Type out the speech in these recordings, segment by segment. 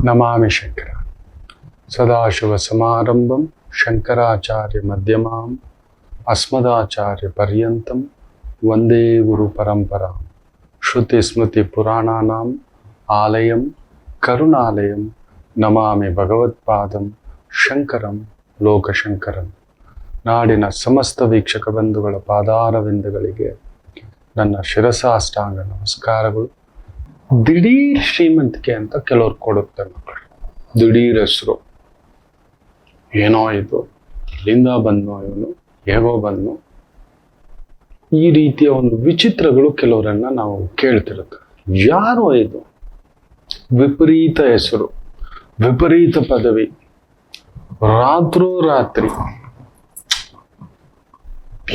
ನಮಾಮಿ ಶಂಕರ ಸದಾಶಿವಸಮಾರಂಭಂ ಶಂಕರಾಚಾರ್ಯ ಮಧ್ಯಮಾಂ ಅಸ್ಮದಾಚಾರ್ಯ ಪರ್ಯಂತಂ ವಂದೇ ಗುರು ಪರಂಪರಾಂ ಶ್ರುತಿ ಸ್ಮೃತಿ ಪುರಾಣಾನಾಂ ಆಲಯಂ ಕರುಣಾಲಯಂ ನಮಾಮಿ ಭಗವತ್ಪಾದಂ ಶಂಕರಂ ಲೋಕಶಂಕರಂ. ನಾಡಿನ ಸಮಸ್ತ ವೀಕ್ಷಕ ಬಂಧುಗಳ ಪಾದಾರವಿಂದಗಳಿಗೆ ನನ್ನ ಶಿರಸಾಷ್ಟಾಂಗ ನಮಸ್ಕಾರಗಳು. ದಿಢೀರ್ ಶ್ರೀಮಂತಿಕೆ ಅಂತ ಕೆಲವ್ರು ಕೊಡುತ್ತೆ ಮಕ್ಕಳು. ದಿಢೀರ್ ಹೆಸರು, ಏನೋ ಇದು, ಇಲ್ಲಿಂದ ಬಂದ್ನೋ ಇವನು, ಹೇಗೋ ಬಂದ್ನೋ, ಈ ರೀತಿಯ ಒಂದು ವಿಚಿತ್ರಗಳು ಕೆಲವರನ್ನ ನಾವು ಕೇಳ್ತಿರುತ್ತೆ. ಯಾರೋ ಇದು, ವಿಪರೀತ ಹೆಸರು, ವಿಪರೀತ ಪದವಿ, ರಾತ್ರೋರಾತ್ರಿ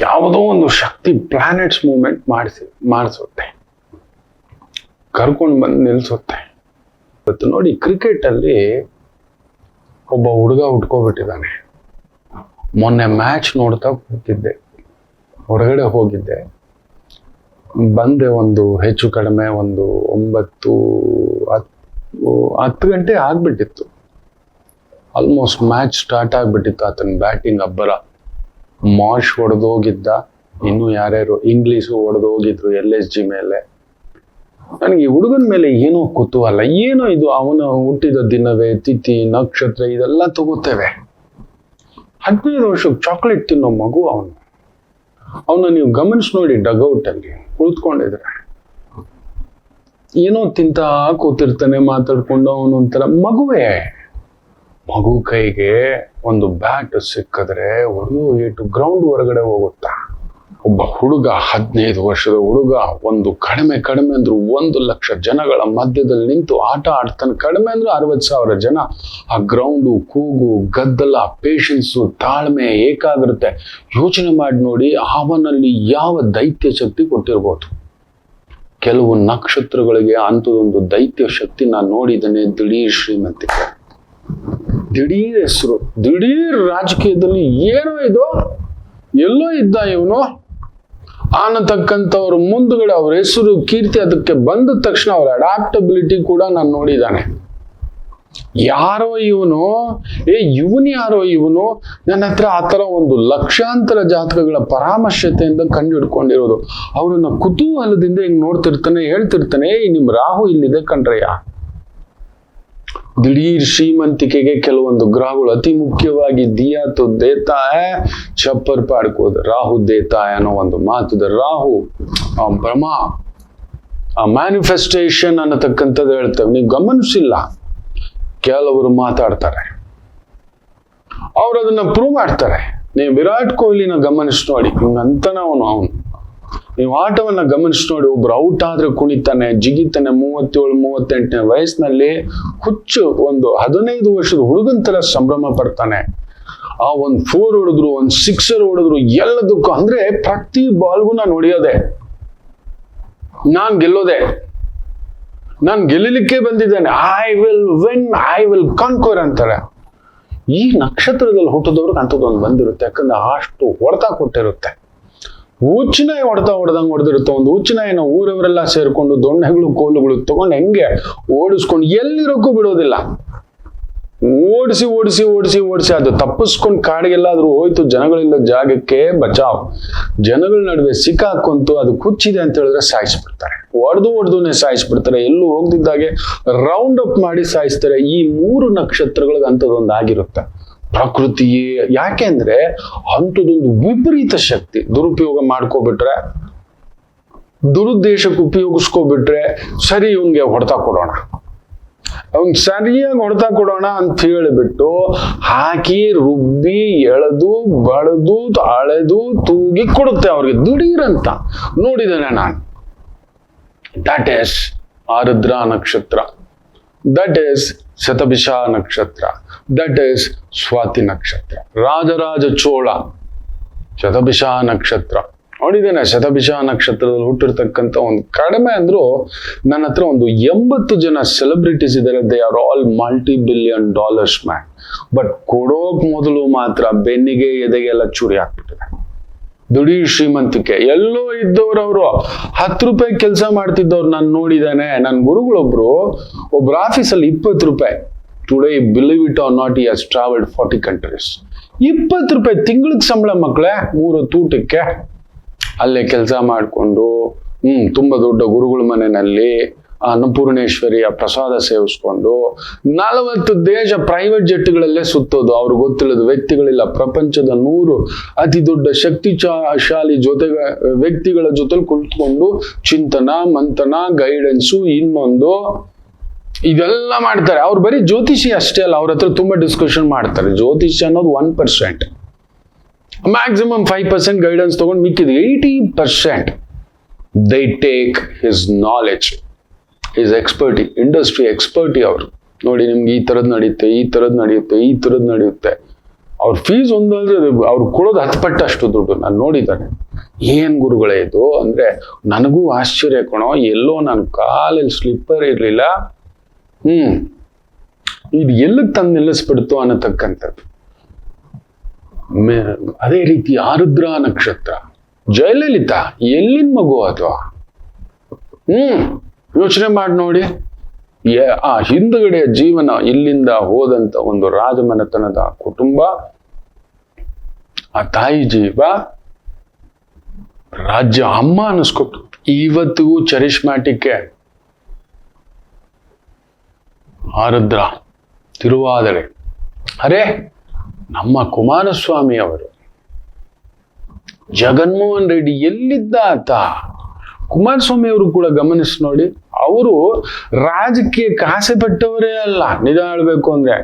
ಯಾವುದೋ ಒಂದು ಶಕ್ತಿ ಪ್ಲಾನೆಟ್ಸ್ ಮೂವ್ಮೆಂಟ್ ಮಾಡಿಸುತ್ತೆ, ಕರ್ಕೊಂಡು ಬಂದು ನಿಲ್ಸುತ್ತೆ. ಇವತ್ತು ನೋಡಿ, ಕ್ರಿಕೆಟ್ ಅಲ್ಲಿ ಒಬ್ಬ ಹುಡುಗ ಉಟ್ಕೋಬಿಟ್ಟಿದ್ದಾನೆ. ಮೊನ್ನೆ ಮ್ಯಾಚ್ ನೋಡ್ತಾ ಕೂತಿದ್ದೆ, ಹೊರಗಡೆ ಹೋಗಿದ್ದೆ, ಬಂದೆ ಒಂದು ಹೆಚ್ಚು ಕಡಿಮೆ ಒಂದು 9-10 ಗಂಟೆ ಆಗ್ಬಿಟ್ಟಿತ್ತು. ಆಲ್ಮೋಸ್ಟ್ ಮ್ಯಾಚ್ ಸ್ಟಾರ್ಟ್ ಆಗ್ಬಿಟ್ಟಿತ್ತು. ಆತನ ಬ್ಯಾಟಿಂಗ್ ಅಬ್ಬರ, ಮಾರ್ಷ್ ಹೊಡೆದೋಗಿದ್ದ, ಇನ್ನು ಯಾರ್ಯಾರು ಇಂಗ್ಲೀಷು ಹೊಡೆದೋಗಿದ್ರು LSG ಮೇಲೆ. ನನಗೆ ಈ ಹುಡುಗನ ಮೇಲೆ ಏನೋ ಕುತೂಹಲ, ಏನೋ ಇದು, ಅವನ ಹುಟ್ಟಿದ ದಿನವೇ, ತಿಥಿ, ನಕ್ಷತ್ರ ಇದೆಲ್ಲ ತಗೋತೇವೆ. 15 ವರ್ಷಕ್ಕೆ ಚಾಕ್ಲೇಟ್ ತಿನ್ನೋ ಮಗು ಅವನ್ನ ನೀವು ಗಮನಿಸಿ ನೋಡಿ, ಡಗ್ಔಟ್ ಅಲ್ಲಿ ಕುಳಿತುಕೊಂಡಿದ್ರೆ ಏನೋ ತಿಂತ ಕೂತಿರ್ತಾನೆ, ಮಾತಾಡ್ಕೊಂಡು ಅವನು ಒಂಥರ ಮಗು ಕೈಗೆ ಒಂದು ಬ್ಯಾಟ್ ಸಿಕ್ಕಿದ್ರೆ ಹೊಡೆಯೋ ಏಟು ಗ್ರೌಂಡ್ ಹೊರಗಡೆ ಹೋಗುತ್ತಾ. ಒಬ್ಬ ಹುಡುಗ, 15 ವರ್ಷದ ಹುಡುಗ, ಒಂದು ಕಡಿಮೆ ಅಂದ್ರು 1 ಲಕ್ಷ ಜನಗಳ ಮಧ್ಯದಲ್ಲಿ ನಿಂತು ಆಟ ಆಡ್ತಾನೆ. ಕಡಿಮೆ ಅಂದ್ರೆ 60,000 ಜನ. ಆ ಗ್ರೌಂಡು, ಕೂಗು, ಗದ್ದಲ, ಪೇಷನ್ಸು, ತಾಳ್ಮೆ, ಏಕಾಗ್ರತೆ, ಯೋಚನೆ ಮಾಡಿ ನೋಡಿ ಅವನಲ್ಲಿ ಯಾವ ದೈತ್ಯ ಶಕ್ತಿ ಕೊಟ್ಟಿರ್ಬೋದು. ಕೆಲವು ನಕ್ಷತ್ರಗಳಿಗೆ ಅಂಥದೊಂದು ದೈತ್ಯ ಶಕ್ತಿ ನಾನು ನೋಡಿದ್ದೇನೆ. ದಿಢೀರ್ ಶ್ರೀಮಂತಿಕೆ, ದಿಢೀರ್ ಹೆಸರು, ದಿಢೀರ್ ರಾಜಕೀಯದಲ್ಲಿ ಏನೋ ಇದು, ಎಲ್ಲೋ ಇದ್ದ ಇವನು ಅನ್ನತಕ್ಕಂಥವ್ರ ಮುಂದುಗಡೆ ಅವ್ರ ಹೆಸರು, ಕೀರ್ತಿ ಅದಕ್ಕೆ ಬಂದ ತಕ್ಷಣ ಅವ್ರ ಅಡಾಪ್ಟಬಿಲಿಟಿ ಕೂಡ ನಾನು ನೋಡಿದ್ದಾನೆ. ಯಾರೋ ಇವನು, ಯಾರೋ ಇವನು, ನನ್ನ ಹತ್ರ ಆತರ ಒಂದು ಲಕ್ಷಾಂತರ ಜಾತಕಗಳ ಪರಾಮರ್ಶತೆಯಿಂದ ಕಂಡು ಹಿಡ್ಕೊಂಡಿರೋದು. ಅವರನ್ನ ಕುತೂಹಲದಿಂದ ಹಿಂಗ್ ನೋಡ್ತಿರ್ತಾನೆ, ಹೇಳ್ತಿರ್ತಾನೆ, ನಿಮ್ ರಾಹು ಇಲ್ಲಿದೆ ಕಣ್ರಯ್ಯ. ದಿಢೀರ್ ಶ್ರೀಮಂತಿಕೆಗೆ ಕೆಲವೊಂದು ಗ್ರಹಗಳು, ಅತಿ ಮುಖ್ಯವಾಗಿ ದಿಯಾ ತೋ ದೇತಾ ಹೈ ಛಪ್ಪರ್ ಪಾಡ್ಕೋದು, ರಾಹು ದೇತಾ ಅನ್ನೋ ಒಂದು ಮಾತಿದೆ. ರಾಹು ಭ್ರಮ, ಮ್ಯಾನಿಫೆಸ್ಟೇಷನ್ ಅನ್ನತಕ್ಕಂಥದ್ದು ಹೇಳ್ತೇವೆ. ನೀವು ಗಮನಿಸಿಲ್ಲ, ಕೆಲವರು ಮಾತಾಡ್ತಾರೆ, ಅವ್ರು ಅದನ್ನ ಪ್ರೂವ್ ಮಾಡ್ತಾರೆ. ನೀವು ವಿರಾಟ್ ಕೊಹ್ಲಿನ ಗಮನಿಸಿ ನೋಡಿ, ಹಿಂಗಂತಾನ ಅವನು ನೀವು ಆಟವನ್ನ ಗಮನಿಸಿ ನೋಡಿ. ಒಬ್ರು ಔಟ್ ಆದ್ರೆ ಕುಣಿತಾನೆ, ಜಿಗಿತಾನೆ. 37-38ನೇ ವಯಸ್ಸಿನಲ್ಲಿ ಹುಚ್ಚು, ಒಂದು 15 ವರ್ಷದ ಹುಡುಗನ ತರ ಸಂಭ್ರಮ ಪಡ್ತಾನೆ. ಆ ಒಂದು 4 ಹೊಡೆದ್ರು, ಒಂದು 6 ಹೊಡೆದ್ರು, ಎಲ್ಲದಕ್ಕೂ ಅಂದ್ರೆ ಪ್ರತಿ ಬಾಲ್ಗೂ ನಾನು ಹೊಡೆಯೋದೆ, ನಾನ್ ಗೆಲ್ಲೋದೆ, ನಾನ್ ಗೆಲ್ಲಲಿಕ್ಕೆ ಬಂದಿದ್ದೇನೆ, I will win, I will conquer ಅಂತಾರೆ. ಈ ನಕ್ಷತ್ರದಲ್ಲಿ ಹುಟ್ಟಿದವ್ರಿಗೆ ಅಂಥದ್ದೊಂದು ಬಂದಿರುತ್ತೆ. ಯಾಕಂದ್ರೆ ಅಷ್ಟು ಹೊಡೆತ ಕೊಟ್ಟಿರುತ್ತೆ. ಹುಚ್ಚನಾಯಿ ಹೊಡೆದಂಗೆ ಹೊಡೆದಿರುತ್ತೆ. ಒಂದು ಹುಚ್ಚನಾಯಿನ ಊರವರೆಲ್ಲ ಸೇರ್ಕೊಂಡು ದೊಣ್ಣೆಗಳು, ಕೋಲುಗಳು ತಗೊಂಡು ಹೆಂಗೆ ಓಡಿಸ್ಕೊಂಡು ಎಲ್ಲಿರೋಕ್ಕೂ ಬಿಡೋದಿಲ್ಲ. ಓಡಿಸಿ ಅದು ತಪ್ಪಿಸ್ಕೊಂಡು ಕಾಡಿಗೆಲ್ಲಾದ್ರೂ ಹೋಯ್ತು, ಜನಗಳಿಲ್ಲ ಜಾಗಕ್ಕೆ ಬಚಾವ್. ಜನಗಳ ನಡುವೆ ಸಿಕ್ಕಾಕೊಂತು, ಅದು ಕುಚ್ಚಿದೆ ಅಂತ ಹೇಳಿದ್ರೆ ಸಾಯಿಸ್ಬಿಡ್ತಾರೆ. ಹೊಡೆದುನೆ ಸಾಯಿಸ್ಬಿಡ್ತಾರೆ. ಎಲ್ಲೂ ಹೋಗ್ದಿದ್ದಾಗೆ ರೌಂಡ್ ಅಪ್ ಮಾಡಿ ಸಾಯಿಸ್ತಾರೆ. ಈ 3 ನಕ್ಷತ್ರಗಳಿಗೆ ಅಂಥದ್ದೊಂದು ಆಗಿರುತ್ತೆ. ಪ್ರಕೃತಿಯೇ, ಯಾಕೆಂದ್ರೆ ಅಂಥದ್ದೊಂದು ವಿಪರೀತ ಶಕ್ತಿ. ದುರುಪಯೋಗ ಮಾಡ್ಕೋಬಿಟ್ರೆ, ದುರುದ್ದೇಶಕ್ಕೆ ಉಪಯೋಗಿಸ್ಕೋಬಿಟ್ರೆ, ಸರಿ ಇವನ್ಗೆ ಹೊಡೆತ ಕೊಡೋಣ, ಅವ್ನ್ ಸರಿಯಾಗಿ ಹೊಡೆತ ಕೊಡೋಣ ಅಂತ ಹೇಳಿಬಿಟ್ಟು ಹಾಕಿ, ರುಬ್ಬಿ, ಎಳೆದು, ಬಳೆದು, ಅಳೆದು, ತೂಗಿ ಕೊಡುತ್ತೆ ಅವ್ರಿಗೆ ದಿಢೀರ್ ಅಂತ. ನೋಡಿದ್ದೇನೆ ನಾನು. ದಟ್ ಈಸ್ ಆರುದ್ರ ನಕ್ಷತ್ರ, ದಟ್ ಈಸ್ ಶತಭಿಷ ನಕ್ಷತ್ರ, ದಟ್ ಈಸ್ ಸ್ವಾತಿ ನಕ್ಷತ್ರ. ರಾಜರಾಜ ಚೋಳ ಶತಭಿಷ ನಕ್ಷತ್ರ ನೋಡಿದ್ದೇನೆ. ಶತಭಿಷ ನಕ್ಷತ್ರದಲ್ಲಿ ಹುಟ್ಟಿರ್ತಕ್ಕಂಥ ಒಂದು ಕಡಿಮೆ ಅಂದ್ರು ನನ್ನ ಹತ್ರ ಒಂದು 80 ಜನ ಸೆಲೆಬ್ರಿಟೀಸ್ ಇದ್ದಾರೆ. They are all $multi-billion man. But ಕೊಡೋಕ್ ಮೊದಲು ಮಾತ್ರ ಬೆನ್ನಿಗೆ, ಎದೆಗೆಲ್ಲ ಚೂರಿ ಹಾಕ್ಬಿಟ್ಟಿದೆ. ದಿಢೀರ್ ಶ್ರೀಮಂತಿಕೆ. ಎಲ್ಲೋ ಇದ್ದವ್ರವ್ರು 10 ರೂಪಾಯಿ ಕೆಲಸ ಮಾಡ್ತಿದ್ದವ್ರು ನಾನು ನೋಡಿದ್ದೇನೆ. ನನ್ನ ಗುರುಗಳೊಬ್ರು ಒಬ್ರು ಆಫೀಸಲ್ಲಿ 20 ರೂಪಾಯಿ today believe it or not, he has travelled 40 countries. 20 ರೂಪಾಯಿ ತಿಂಗಳಿಗೆ ಸಂಬಳ ಮಕ್ಕಳೇ, 3 ತೂಟಕ್ಕೆ. ಅಲ್ಲೇ ಕೆಲಸ ಮಾಡಿಕೊಂಡು ತುಂಬಾ ದೊಡ್ಡ ಗುರುಗಳ ಮನೆಯಲ್ಲಿ ಅನ್ನಪೂರ್ಣೇಶ್ವರಿಯ ಪ್ರಸಾದ ಸೇವಿಸ್ಕೊಂಡು 40 ದೇಶ ಪ್ರೈವೇಟ್ ಜೆಟ್ಗಳಲ್ಲೇ ಸುತ್ತೋದು. ಅವ್ರಿಗೆ ಗೊತ್ತಿಲ್ಲದ ವ್ಯಕ್ತಿಗಳಿಲ್ಲ. ಪ್ರಪಂಚದ 100 ಅತಿ ದೊಡ್ಡ ಶಕ್ತಿಶಾಲಿ ವ್ಯಕ್ತಿಗಳ ಜೊತೆಲಿ ಕುಳಿತುಕೊಂಡು ಚಿಂತನ ಮಂಥನ ಗೈಡೆನ್ಸು ಇನ್ನೊಂದು ಇದೆಲ್ಲ ಮಾಡ್ತಾರೆ. ಅವ್ರು ಬರೀ ಜ್ಯೋತಿಷಿ ಅಷ್ಟೇ ಅಲ್ಲ, ಅವ್ರ ಹತ್ರ ತುಂಬಾ ಡಿಸ್ಕಷನ್ ಮಾಡ್ತಾರೆ. ಜ್ಯೋತಿಷಿ ಅನ್ನೋದು 1%, ಮ್ಯಾಕ್ಸಿಮಮ್ 5% ಗೈಡೆನ್ಸ್ ತಗೊಂಡು ಮಿಕ್ಕಿದ 80% they take his knowledge, his expertise, industry expertise. ಅವರು ನೋಡಿ ನಿಮ್ಗೆ ಈ ತರದ್ ನಡೆಯುತ್ತೆ, ಈ ತರದ್ ನಡೆಯುತ್ತೆ, ಈ ತರದ್ ನಡೆಯುತ್ತೆ. ಅವ್ರ ಫೀಸ್ ಒಂದಂದ್ರೆ ಅವ್ರು ಕೊಡೋದು 10 ಪಟ್ಟು ಅಷ್ಟು ದುಡ್ಡು. ನಾನು ನೋಡಿದ್ದಾನೆ. ಏನ್ ಗುರುಗಳೇ ಇದು ಅಂದ್ರೆ ನನಗೂ ಆಶ್ಚರ್ಯ ಕಣೋ. ಎಲ್ಲೋ ನನ್ನ ಕಾಲಲ್ಲಿ ಸ್ಲಿಪ್ಪರ್ ಇರ್ಲಿಲ್ಲ, ಇದು ಎಲ್ಲಿಗೆ ತಂದು ನಿಲ್ಲಿಸ್ಬಿಡ್ತು ಅನ್ನತಕ್ಕಂಥದ್ದು. ಅದೇ ರೀತಿ ಆರುದ್ರ ನಕ್ಷತ್ರ, ಜಯಲಲಿತಾ ಎಲ್ಲಿನ ಮಗು ಅದು? ಯೋಚನೆ ಮಾಡಿ ನೋಡಿ. ಆ ಹಿಂದುಗಡೆಯ ಜೀವನ, ಇಲ್ಲಿಂದ ಹೋದಂತ ಒಂದು ರಾಜಮನೆತನದ ಕುಟುಂಬ, ಆ ತಾಯಿ ಜೀವ ರಾಜ್ಯ ಅಮ್ಮ ಅನ್ನಿಸ್ಕೊಟ್ಟು ಇವತ್ತಿಗೂ ಚರಿಷ್ಮ್ಯಾಟಿಕ್ಕೆ. ಆರುದ್ರ ತಿರುವಾದರೆ ಅರೆ ನಮ್ಮ ಕುಮಾರಸ್ವಾಮಿ ಅವರು, ಜಗನ್ಮೋಹನ್ ರೆಡ್ಡಿ ಎಲ್ಲಿದ್ದ ಆತ? ಕುಮಾರಸ್ವಾಮಿ ಅವರು ಕೂಡ ಗಮನಿಸಿ ನೋಡಿ. ಅವರು ರಾಜಕೀಯಕ್ಕೆ ಆಸೆ ಪಟ್ಟವರೇ ಅಲ್ಲ. ನಿಜ ಹೇಳ್ಬೇಕು ಅಂದ್ರೆ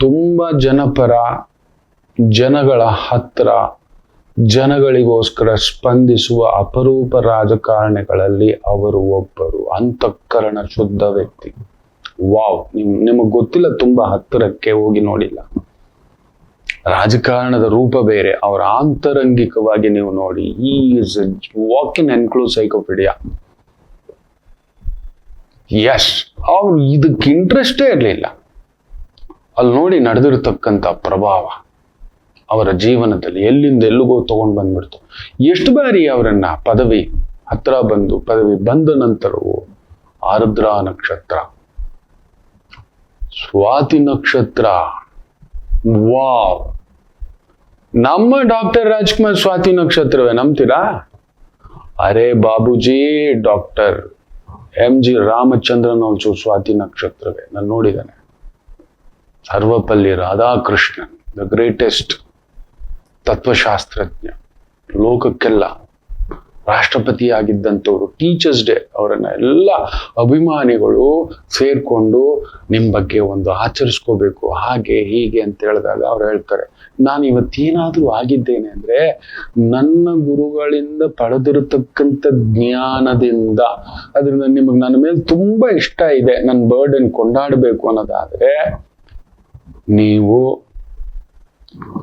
ತುಂಬಾ ಜನಪರ, ಜನಗಳ ಹತ್ರ, ಜನಗಳಿಗೋಸ್ಕರ ಸ್ಪಂದಿಸುವ ಅಪರೂಪ ರಾಜಕಾರಣಿಗಳಲ್ಲಿ ಅವರು ಒಬ್ಬರು. ಅಂತಃಕರಣ ಶುದ್ಧ ವ್ಯಕ್ತಿ. ವಾವ್, ನಿಮಗ್ ಗೊತ್ತಿಲ್ಲ, ತುಂಬಾ ಹತ್ತಿರಕ್ಕೆ ಹೋಗಿ ನೋಡಿಲ್ಲ. ರಾಜಕಾರಣದ ರೂಪ ಬೇರೆ, ಅವರ ಆಂತರಂಗಿಕವಾಗಿ ನೀವು ನೋಡಿ. ಈ ಇಸ್ ವಾಕ್ ಇನ್ ಎನ್ಕ್ಲೋಸೈಕೋಪಿಡಿಯಾ. ಎಸ್, ಅವ್ರು ಇದಕ್ಕೆ ಇಂಟ್ರೆಸ್ಟೇ ಇರಲಿಲ್ಲ. ಅಲ್ಲಿ ನೋಡಿ ನಡೆದಿರತಕ್ಕಂಥ ಪ್ರಭಾವ ಅವರ ಜೀವನದಲ್ಲಿ ಎಲ್ಲಿಂದ ಎಲ್ಲಿಗೋ ತಗೊಂಡು ಬಂದ್ಬಿಡ್ತು. ಎಷ್ಟು ಬಾರಿ ಅವರನ್ನ ಪದವಿ ಹತ್ರ ಬಂದು, ಪದವಿ ಬಂದ ನಂತರವೂ ಆರುದ್ರ ನಕ್ಷತ್ರ, ಸ್ವಾತಿ ನಕ್ಷತ್ರ. ವಾವ್, ನಮ್ಮ ಡಾಕ್ಟರ್ ರಾಜ್ಕುಮಾರ್ ಸ್ವಾತಿ ನಕ್ಷತ್ರವೇ, ನಂಬ್ತೀರಾ? ಅರೆ Babuji, doctor MG Ramachandran also Swati ನಕ್ಷತ್ರವೇ. ನಾನು ನೋಡಿದ್ದೇನೆ. ಸರ್ವಪಲ್ಲಿ ರಾಧಾಕೃಷ್ಣನ್, ದ ಗ್ರೇಟೆಸ್ಟ್ ತತ್ವಶಾಸ್ತ್ರಜ್ಞ, ಲೋಕಕ್ಕೆಲ್ಲ ರಾಷ್ಟ್ರಪತಿ ಆಗಿದ್ದಂಥವ್ರು. ಟೀಚರ್ಸ್ ಡೇ ಅವರನ್ನ ಎಲ್ಲ ಅಭಿಮಾನಿಗಳು ಸೇರ್ಕೊಂಡು ನಿಮ್ಮ ಬಗ್ಗೆ ಒಂದು ಆಚರಿಸ್ಕೋಬೇಕು, ಹಾಗೆ ಹೀಗೆ ಅಂತ ಹೇಳಿದಾಗ ಅವ್ರು ಹೇಳ್ತಾರೆ, ನಾನು ಇವತ್ತೇನಾದ್ರೂ ಆಗಿದ್ದೇನೆ ಅಂದ್ರೆ ನನ್ನ ಗುರುಗಳಿಂದ ಪಡೆದಿರತಕ್ಕಂಥ ಜ್ಞಾನದಿಂದ. ಅದರಿಂದ ನಿಮಗೆ ನನ್ನ ಮೇಲೆ ತುಂಬಾ ಇಷ್ಟ ಇದೆ, ನನ್ನ ಬರ್ಡನ್ ಕೊಂಡಾಡಬೇಕು ಅನ್ನೋದಾದ್ರೆ ನೀವು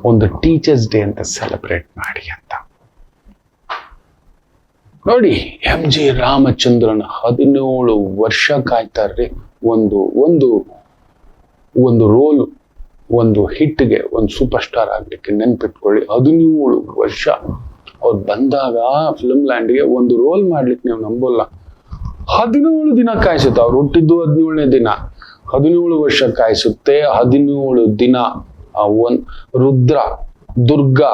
ಒಂದು ಟೀಚರ್ಸ್ ಡೇ ಅಂತ ಸೆಲೆಬ್ರೇಟ್ ಮಾಡಿ ಅಂತ. ನೋಡಿ, MG ರಾಮಚಂದ್ರನ್ 17 ವರ್ಷ ಕಾಯ್ತಾರ್ರಿ ಒಂದು ಒಂದು ಒಂದು ರೋಲ್, ಒಂದು ಹಿಟ್ಗೆ, ಒಂದು ಸೂಪರ್ ಸ್ಟಾರ್ ಆಗ್ಲಿಕ್ಕೆ. ನೆನ್ಪಿಟ್ಕೊಳ್ಳಿ, 17 ವರ್ಷ ಅವ್ರು ಬಂದಾಗ ಫಿಲ್ಮ್ ಲ್ಯಾಂಡ್ಗೆ ಒಂದು ರೋಲ್ ಮಾಡ್ಲಿಕ್ಕೆ ನೀವು ನಂಬೋಲ್ಲ. 17 ದಿನ ಕಾಯಿಸುತ್ತೆ. ಅವ್ರು ಹುಟ್ಟಿದ್ದು 17ನೇ ದಿನ, 17 ವರ್ಷ ಕಾಯಿಸುತ್ತೆ. 17 ದಿನ ರುದ್ರ ದುರ್ಗಾ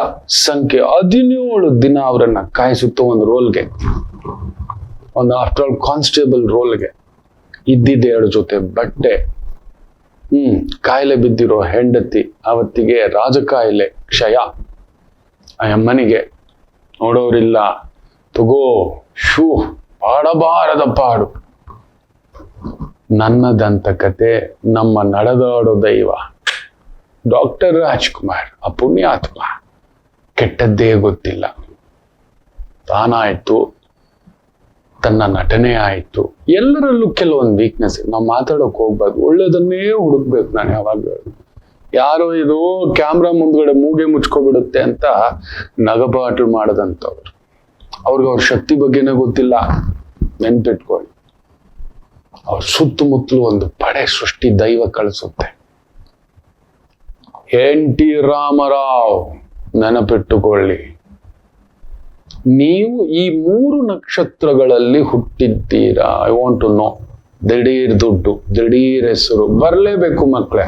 ಸಂಖ್ಯೆ 17 ದಿನ ಅವರನ್ನ ಕಾಯಿಸುತ್ತೋ ಒಂದು ರೋಲ್ಗೆ. ಒಂದು ಆಫ್ಟರ್ ಆಲ್ ಕಾನ್ಸ್ಟೇಬಲ್ ರೋಲ್ಗೆ ಇದ್ದಿದ್ದ 2 ಜೊತೆ ಬಟ್ಟೆ. ಕಾಯಿಲೆ ಬಿದ್ದಿರೋ ಹೆಂಡತಿ, ಅವತ್ತಿಗೆ ರಾಜಕಾಯಿಲೆ, ಕ್ಷಯ. ಆ ಅಮ್ಮನಿಗೆ ನೋಡೋರಿಲ್ಲ, ತಗೋ ಶೂ, ಪಾಡಬಾರದ ಪಾಡು. ನನ್ನದಂತ ಕತೆ, ನಮ್ಮ ನಡೆದಾಡೋ ದೈವ ಡಾಕ್ಟರ್ ರಾಜ್ಕುಮಾರ್, ಆ ಪುಣ್ಯಾತ್ಮ. ಕೆಟ್ಟದ್ದೇ ಗೊತ್ತಿಲ್ಲ, ತಾನಾಯ್ತು, ತನ್ನ ನಟನೆ ಆಯ್ತು. ಎಲ್ಲರಲ್ಲೂ ಕೆಲವೊಂದು ವೀಕ್ನೆಸ್. ನಾವು ಮಾತಾಡೋಕೆ ಹೋಗ್ಬಾರ್ದು, ಒಳ್ಳೇದನ್ನೇ ಹುಡುಕ್ಬೇಕು. ನಾನು ಯಾವಾಗ ಯಾರೋ ಇದು ಕ್ಯಾಮ್ರಾ ಮುಂದ್ಗಡೆ ಮೂಗೆ ಮುಚ್ಕೊಬಿಡುತ್ತೆ ಅಂತ ನಗಪಾಟು ಮಾಡದಂಥವ್ರು, ಅವ್ರಿಗೆ ಅವ್ರ ಶಕ್ತಿ ಬಗ್ಗೆನೇ ಗೊತ್ತಿಲ್ಲ. ನೆನ್ಪಿಟ್ಕೊಳ್ಳಿ, ಅವ್ರ ಸುತ್ತಮುತ್ತಲು ಒಂದು ಪಡೆ ಸೃಷ್ಟಿ ದೈವ ಕಳಿಸುತ್ತೆ. NT ರಾಮರಾವ್, ನೆನಪಿಟ್ಟುಕೊಳ್ಳಿ. ನೀವು ಈ 3 ನಕ್ಷತ್ರಗಳಲ್ಲಿ ಹುಟ್ಟಿದ್ದೀರಾ. I want to know. ದಿಢೀರ್ ದುಡ್ಡು, ದಿಢೀರ್ ಹೆಸರು ಬರಲೇಬೇಕು ಮಕ್ಕಳೇ.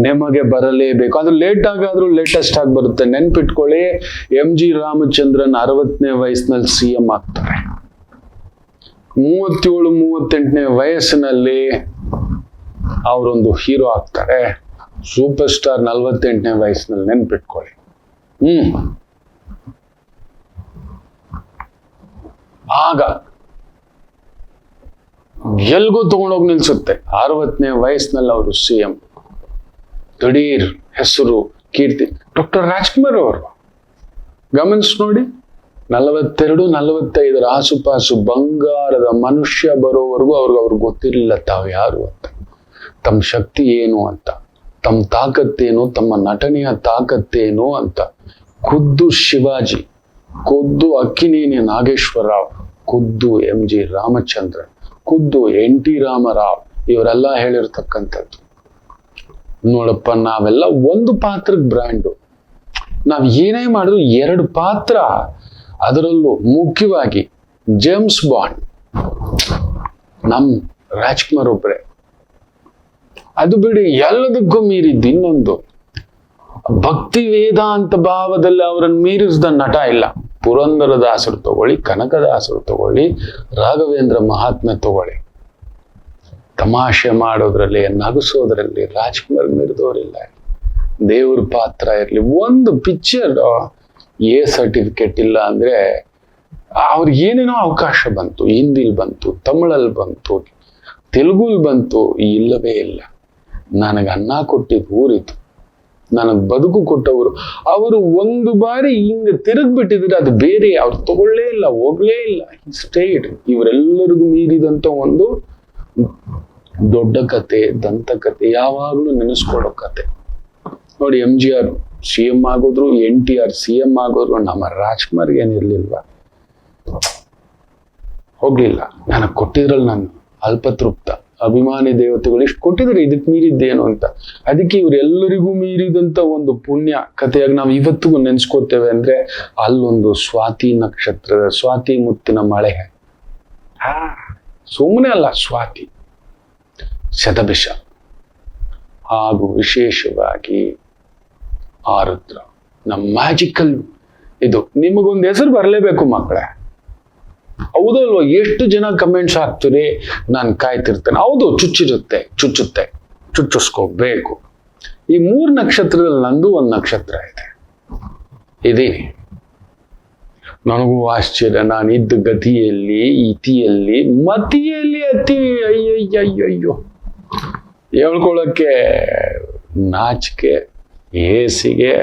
ನಿಮಗೆ ಬರಲೇಬೇಕು. ಅದು ಲೇಟ್ ಆಗಾದ್ರೂ ಲೇಟೆಸ್ಟ್ ಆಗಿ ಬರುತ್ತೆ. ನೆನ್ಪಿಟ್ಕೊಳ್ಳಿ, MG ರಾಮಚಂದ್ರನ್ 60ನೇ ವಯಸ್ಸಿನಲ್ಲಿ CM ಆಗ್ತಾರೆ. 37-38ನೇ ವಯಸ್ಸಿನಲ್ಲಿ ಅವರೊಂದು ಹೀರೋ ಆಗ್ತಾರೆ. ಸೂಪರ್ ಸ್ಟಾರ್ 48ನೇ ವಯಸ್ಸಿನಲ್ಲಿ. ನೆನ್ಪಿಟ್ಕೊಳ್ಳಿ. ಆಗ ಎಲ್ಗೂ ತಗೊಂಡೋಗಿ ನಿಲ್ಸುತ್ತೆ. 60ನೇ ವಯಸ್ಸಿನಲ್ಲಿ ಅವರು CM. ದಿಢೀರ್ ಹೆಸರು, ಕೀರ್ತಿ. ಡಾಕ್ಟರ್ ರಾಜ್ಕುಮಾರ್ ಅವರು ಗಮನಿಸಿ ನೋಡಿ, 42-45 ಆಸುಪಾಸು ಬಂಗಾರದ ಮನುಷ್ಯ ಬರೋವರೆಗೂ ಅವ್ರಿಗೆ ಗೊತ್ತಿರಲಿಲ್ಲ ತಾವು ಯಾರು ಅಂತ, ತಮ್ಮ ಶಕ್ತಿ ಏನು ಅಂತ, ತಮ್ಮ ತಾಕತ್ತೇನು, ತಮ್ಮ ನಟನೆಯ ತಾಕತ್ತೇನು ಅಂತ. ಖುದ್ದು ಶಿವಾಜಿ, ಖುದ್ದು ಅಕ್ಕಿನೇನಿ ನಾಗೇಶ್ವರರಾವ್, ಖುದ್ದು MG ರಾಮಚಂದ್ರನ್, ಖುದ್ದು NT ರಾಮರಾವ್ ಇವರೆಲ್ಲ ಹೇಳಿರ್ತಕ್ಕಂಥದ್ದು. ನೋಡಪ್ಪ, ನಾವೆಲ್ಲ ಒಂದು ಪಾತ್ರಕ್ಕೆ ಬ್ರ್ಯಾಂಡು. ನಾವ್ ಏನೇ ಮಾಡಿದ್ರು 2 ಪಾತ್ರ, ಅದರಲ್ಲೂ ಮುಖ್ಯವಾಗಿ ಜೇಮ್ಸ್ ಬಾಂಡ್ ನಮ್ ರಾಜ್ಕುಮಾರ್ ಒಬ್ರೆ. ಅದು ಬಿಡಿ, ಎಲ್ಲದಕ್ಕೂ ಮೀರಿದ್ದು ಇನ್ನೊಂದು ಭಕ್ತಿ ವೇದಾಂತ ಭಾವದಲ್ಲಿ ಅವರನ್ನು ಮೀರಿಸಿದ ನಟ ಇಲ್ಲ. ಪುರಂದರದಾಸರು ತಗೊಳ್ಳಿ, ಕನಕದಾಸರು ತಗೊಳ್ಳಿ, ರಾಘವೇಂದ್ರ ಮಹಾತ್ಮೆ ತಗೊಳ್ಳಿ. ತಮಾಷೆ ಮಾಡೋದ್ರಲ್ಲಿ, ನಗಿಸೋದ್ರಲ್ಲಿ ರಾಜ್ಕುಮಾರ್ ಮೀರಿದವರಿಲ್ಲ. ದೇವ್ರ ಪಾತ್ರ ಇರ್ಲಿ, ಒಂದು ಪಿಕ್ಚರ್ A ಸರ್ಟಿಫಿಕೇಟ್ ಇಲ್ಲ ಅಂದ್ರೆ ಅವ್ರಿಗೆ ಏನೇನೋ ಅವಕಾಶ ಬಂತು. ಹಿಂದಿಲ್ ಬಂತು, ತಮಿಳಲ್ಲಿ ಬಂತು, ತೆಲುಗುಲ್ ಬಂತು, ಇಲ್ಲವೇ ಇಲ್ಲ. ನನಗೆ ಅನ್ನ ಕೊಟ್ಟಿದ್ದು ಊರಿತು, ನನಗೆ ಬದುಕು ಕೊಟ್ಟವರು. ಅವರು ಒಂದು ಬಾರಿ ಹಿಂಗ ತಿರುಗ್ಬಿಟ್ಟಿದ್ರೆ ಅದು ಬೇರೆ, ಅವ್ರು ತಗೊಳ್ಳೇ ಇಲ್ಲ, ಹೋಗ್ಲೇ ಇಲ್ಲ. ಸ್ಟೇಟ್ ಇವರೆಲ್ಲರಿಗೂ ಮೀರಿದಂತ ಒಂದು ದೊಡ್ಡ ಕತೆ, ದಂತಕತೆ, ಯಾವಾಗ್ಲೂ ನೆನೆಸ್ಕೊಡೋ ಕತೆ. ನೋಡಿ, MGR CM ಆಗೋದ್ರು, NTR CM ಆಗೋದ್ರು, ನಮ್ಮ ರಾಜ್ಕುಮಾರ್ಗೆ ಏನಿರ್ಲಿಲ್ವಾ? ಹೋಗ್ಲಿಲ್ಲ. ನನಗೆ ಕೊಟ್ಟಿದ್ರಲ್ಲಿ ನಾನು ಅಲ್ಪತೃಪ್ತ. ಅಭಿಮಾನಿ ದೇವತೆಗಳು ಇಷ್ಟು ಕೊಟ್ಟಿದ್ರೆ ಇದಕ್ಕೆ ಮೀರಿದ್ದೇನು ಅಂತ. ಅದಕ್ಕೆ ಇವರೆಲ್ಲರಿಗೂ ಮೀರಿದಂತ ಒಂದು ಪುಣ್ಯ ಕಥೆಯಾಗಿ ನಾವು ಇವತ್ತಿಗೂ ನೆನ್ಸ್ಕೋತೇವೆ. ಅಂದ್ರೆ ಅಲ್ಲೊಂದು ಸ್ವಾತಿ ನಕ್ಷತ್ರದ, ಸ್ವಾತಿ ಮುತ್ತಿನ ಮಳೆ. ಸುಮ್ಮನೆ ಅಲ್ಲ, ಸ್ವಾತಿ, ಶತಭಿಷ, ಹಾಗೂ ವಿಶೇಷವಾಗಿ ಆರುದ್ರ. ನಮ್ಮ ಮ್ಯಾಜಿಕಲ್ ಇದು. ನಿಮಗೊಂದು ಹೆಸರು ಬರಲೇಬೇಕು ಮಕ್ಕಳೇ. ಹೌದಲ್ವ? ಎಷ್ಟು ಜನ ಕಮೆಂಟ್ಸ್ ಹಾಕ್ತೀರಿ, ನಾನು ಕಾಯ್ತಿರ್ತೇನೆ. ಹೌದು, ಚುಚ್ಚುತ್ತೆ, ಚುಚ್ಚಿಸ್ಕೋಬೇಕು. ಈ 3 ನಕ್ಷತ್ರದಲ್ಲಿ ನಂದು ಒಂದು ನಕ್ಷತ್ರ ಇದೆ, ಇದೀನಿ. ನನಗೂ ಆಶ್ಚರ್ಯ. ನಾನು ಇದ್ದ ಗತಿಯಲ್ಲಿ, ಇತಿಯಲ್ಲಿ, ಮತಿಯಲ್ಲಿ ಅತಿ ಅಯ್ಯಯ್ಯಯ್ಯೋ ಹೇಳ್ಕೊಳಕ್ಕೆ ನಾಚಿಕೆ, ಏಸಿಗೆ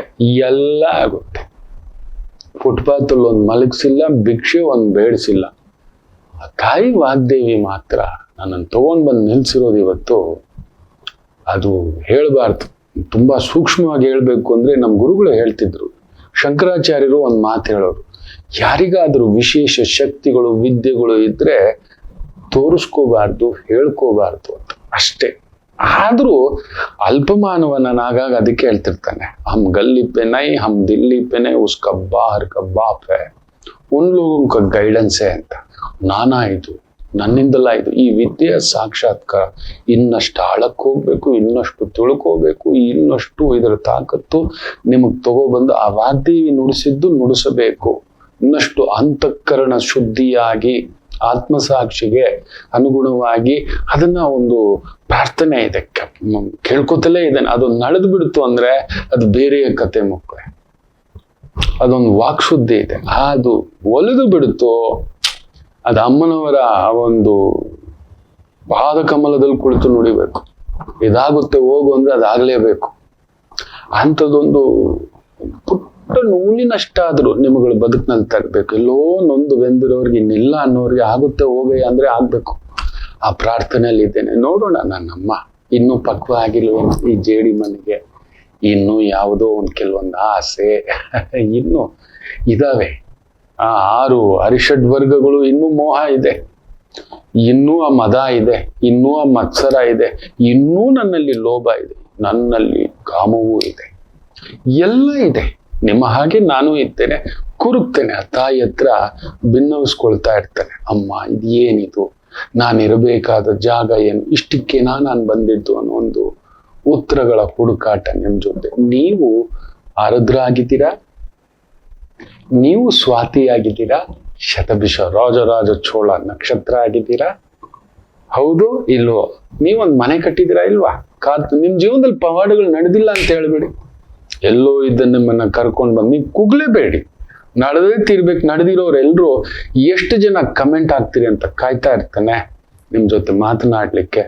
ಎಲ್ಲ ಆಗುತ್ತೆ. ಫುಟ್ಪಾತ್ ಅಲ್ಲಿ ಒಂದು ಮಲಗಿಸಿಲ್ಲ, ಭಿಕ್ಷೆ ಒಂದು ಬೇಡಿಸಿಲ್ಲ. ಆ ತಾಯಿ ವಾಗ್ದೇವಿ ಮಾತ್ರ ನನ್ನನ್ನು ತಗೊಂಡ್ ಬಂದು ನಿಲ್ಸಿರೋದು ಇವತ್ತು. ಅದು ಹೇಳ್ಬಾರ್ದು, ತುಂಬಾ ಸೂಕ್ಷ್ಮವಾಗಿ ಹೇಳ್ಬೇಕು ಅಂದ್ರೆ ನಮ್ಮ ಗುರುಗಳು ಹೇಳ್ತಿದ್ರು. ಶಂಕರಾಚಾರ್ಯರು ಒಂದು ಮಾತು ಹೇಳೋರು, ಯಾರಿಗಾದ್ರೂ ವಿಶೇಷ ಶಕ್ತಿಗಳು, ವಿದ್ಯೆಗಳು ಇದ್ರೆ ತೋರಿಸ್ಕೋಬಾರ್ದು, ಹೇಳ್ಕೋಬಾರ್ದು ಅಂತ ಅಷ್ಟೇ. ಆದ್ರೂ ಅಲ್ಪಮಾನವನಾಗಾಗ ಅದಕ್ಕೆ ಹೇಳ್ತಿರ್ತಾನೆ, ಹಮ್ ಗಲ್ಲಿ ಪೆ ನೈ, ಹಮ್ ದಿಲ್ಲಿ ಪೆ ನೈ, ಉಸ್ಕಾ ಬಾಹರ್ ಕಾ ಬಾಪ್ ಹೈ, ಉನ್ ಲೋಗೋ ಕಾ ಗೈಡೆನ್ಸ್ ಹೈ ಅಂತ. ನಾನಾಯ್ತು, ನನ್ನಿಂದಲ್ಲ ಇದು. ಈ ವಿದ್ಯೆಯ ಸಾಕ್ಷಾತ್ಕಾರ. ಇನ್ನಷ್ಟು ಆಳಕ್ಕೆ ಹೋಗ್ಬೇಕು, ಇನ್ನಷ್ಟು ತಿಳ್ಕೋಬೇಕು, ಇನ್ನಷ್ಟು ಇದರ ತಾಕತ್ತು ನಿಮಗ್ ತಗೋಬಂದು ಆ ವಾಗ್ದೇವಿ ನುಡಿಸಿದ್ದು ನುಡಿಸಬೇಕು. ಇನ್ನಷ್ಟು ಅಂತಃಕರಣ ಶುದ್ಧಿಯಾಗಿ, ಆತ್ಮಸಾಕ್ಷಿಗೆ ಅನುಗುಣವಾಗಿ ಅದನ್ನ ಒಂದು ಪ್ರಾರ್ಥನೆ ಇದೆ, ಕೇಳ್ಕೊತಲೇ ಇದ್ದೇನೆ. ಅದು ನಡೆದು ಬಿಡ್ತು ಅಂದ್ರೆ ಅದು ಬೇರೆಯ ಕತೆ ಮಕ್ಕಳೇ. ಅದೊಂದು ವಾಕ್ಶುದ್ಧಿ ಇದೆ. ಅದು ಒಲಿದು ಬಿಡ್ತು, ಅದು ಅಮ್ಮನವರ ಒಂದು ಪಾದ ಕಮಲದಲ್ಲಿ ಕುಳಿತು ನುಡಿಬೇಕು. ಇದಾಗುತ್ತೆ ಹೋಗು ಅಂದ್ರೆ ಅದಾಗಲೇಬೇಕು. ಅಂಥದ್ದೊಂದು ಪುಟ್ಟ ನೂಲಿನಷ್ಟಾದ್ರೂ ನಿಮ್ಮಗಳ ಬದುಕಿನಲ್ಲಿ ತರಬೇಕು. ಎಲ್ಲೋ ನೊಂದು ಬೆಂದಿರೋರ್ಗೆ, ಇನ್ನಿಲ್ಲ ಅನ್ನೋರ್ಗೆ ಆಗುತ್ತೆ ಹೋಗಯ್ಯ ಅಂದ್ರೆ ಆಗ್ಬೇಕು. ಆ ಪ್ರಾರ್ಥನೆಯಲ್ಲಿ ಇದ್ದೇನೆ. ನೋಡೋಣ, ನನ್ನಮ್ಮ ಇನ್ನೂ ಪಕ್ವ ಆಗಿಲ್ವೇನೋ ಈ ಜೇಡಿ ಮನೆಗೆ. ಇನ್ನೂ ಯಾವುದೋ ಒಂದು ಕೆಲವೊಂದು ಆಸೆ ಇನ್ನೂ ಇದಾವೆ. ಆ 6 ಅರಿಷಡ್ ವರ್ಗಗಳು ಇನ್ನೂ ಮೋಹ ಇದೆ, ಇನ್ನೂ ಆ ಮದ ಇದೆ, ಇನ್ನೂ ಆ ಮತ್ಸರ ಇದೆ, ಇನ್ನೂ ನನ್ನಲ್ಲಿ ಲೋಭ ಇದೆ, ನನ್ನಲ್ಲಿ ಕಾಮವೂ ಇದೆ, ಎಲ್ಲ ಇದೆ. ನಿಮ್ಮ ಹಾಗೆ ನಾನು ಇದ್ದೇನೆ, ಕುರುಕ್ತೇನೆ. ಆ ತಾಯಿ ಹತ್ರ ಭಿನ್ನವಿಸ್ಕೊಳ್ತಾ ಇರ್ತೇನೆ. ಅಮ್ಮ, ಇದು ಏನಿದು? ನಾನಿರಬೇಕಾದ ಜಾಗ ಏನು? ಇಷ್ಟಕ್ಕೇನಾ ನಾನು ಬಂದಿದ್ದು ಅನ್ನೋ ಉತ್ತರಗಳ ಹುಡುಕಾಟ ನಿಮ್ ಜೊತೆ. ನೀವು ಆರುದ್ರಾಗಿದ್ದೀರಾ, ನೀವು ಸ್ವಾತಿ ಆಗಿದ್ದೀರಾ, ಶತಭಿಷ ರಾಜರಾಜ ಚೋಳ ನಕ್ಷತ್ರ ಆಗಿದ್ದೀರಾ, ಹೌದು ಇಲ್ವೋ? ನೀವೊಂದ್ ಮನೆ ಕಟ್ಟಿದ್ದೀರಾ ಇಲ್ವಾ? ನಿಮ್ ಜೀವನದಲ್ಲಿ ಪವಾಡಗಳು ನಡೆದಿಲ್ಲ ಅಂತ ಹೇಳ್ಬೇಡಿ. ಎಲ್ಲೋ ಇದ್ದ ನಿಮ್ಮನ್ನ ಕರ್ಕೊಂಡ್ ಬಂದು ನೀವು ಕುಗ್ಲೇಬೇಡಿ. ನಡೆದೇ ತೀರ್ಬೇಕು. ನಡೆದಿರೋರೆಲ್ರು ಎಷ್ಟು ಜನ ಕಮೆಂಟ್ ಆಗ್ತೀರಿ ಅಂತ ಕಾಯ್ತಾ ಇರ್ತಾನೆ ನಿಮ್ ಜೊತೆ ಮಾತನಾಡ್ಲಿಕ್ಕೆ.